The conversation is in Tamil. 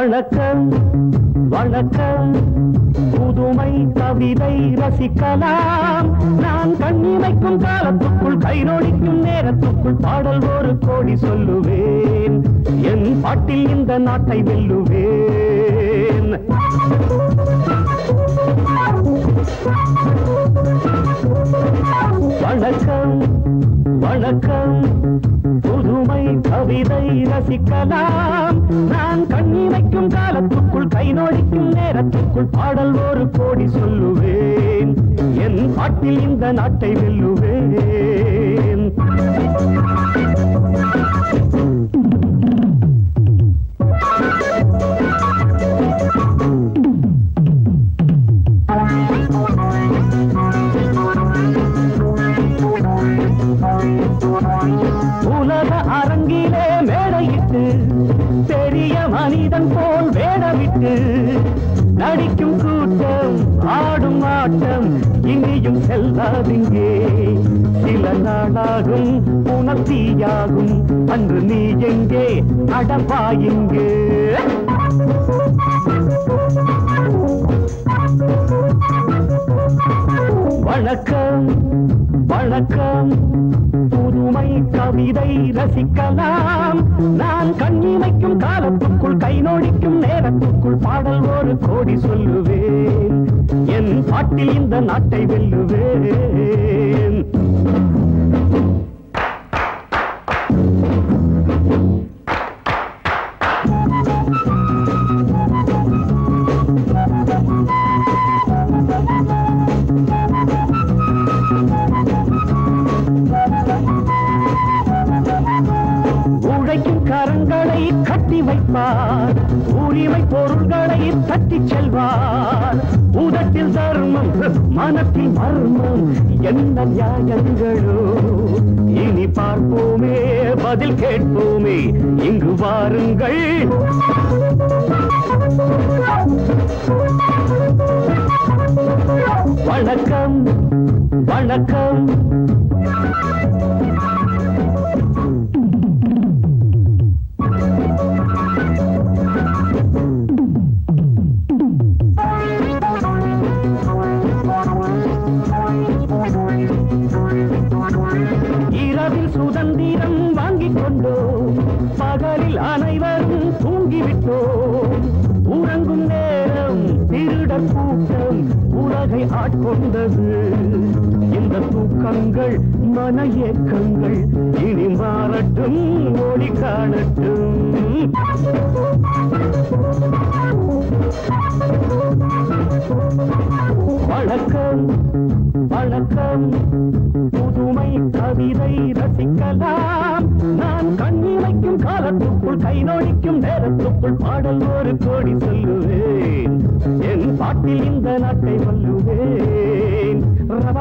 வணக்கம் வணக்கம் புதுமை கவிதை ரசிக்கலாம் நான் கண்ணிமைக்கும் காலத்துக்குள் கை நோடிக்கும் நேரத்துக்குள் பாடல் ஒரு கோடி சொல்லுவேன் என் பாட்டில் இந்த நாட்டை வெல்லுவேன் வணக்கம் வணக்கம் புதுமை கவிதை ரசிக்கலாம் நான் கண்ணிமைக்கும் காலத்துக்குள் கை நோடிக்கும் நேரத்துக்குள் பாடல் ஒரு கோடி சொல்லுவேன் என் பாட்டில் இந்த நாட்டை வெல்லுவேன் உலக அரங்கிலே மேடையிட்டு பெரிய மனிதன் போல் வேடமிட்டு நடிக்கும் கூட்டம் ஆடும் ஆட்டம் இனியும் செல்லாதிங்கே சில நாளாகும் உணர்த்தியாகும் அன்று நீ எங்கே அடப்பாயிங்கே வணக்கம் வணக்கம் புதுமை கவிதை ரசிக்கலாம் நான் கண்ணிமைக்கும் காலத்துக்குள் கை நோடிக்கும் நேரத்துக்குள் பாடல் ஒரு கோடி சொல்லுவேன் என் பாட்டில் இந்த நாட்டை வெல்லுவேன் உழைக்கும் கரங்களை கட்டி வைப்பார் உரிமை பொருள்களை தட்டி செல்வார் உதட்டில் தர்மம் மனத்தில் மர்மம் என்ன நியாயங்களோ இனி பார்ப்போமே பதில் கேட்போமே இங்கு வாருங்கள் வணக்கம் வணக்கம் இரவில் சுதந்திரம் வாங்கிக் கொண்டோம் பகலில் அனைவரும் தூங்கிவிட்டோம் உறங்கும் நேரம் திருடர் கூட்டம் உலகை ஆட்கொண்டது இந்த தூக்கங்கள் மன ஏக்கங்கள் இனி மாறட்டும் ஒளி காணட்டும் வணக்கம் வணக்கம் புதுமை கவிதை ரசிக்கலாம் நான் கண்ணிமைக்கும் காலத்துக்குள் கை நோடிக்கும் நேரத்துக்குள் பாடல் ஒரு கோடி சொல்லுவேன் என் பாட்டில் இந்த நாட்டை வெல்லுவேன் ரப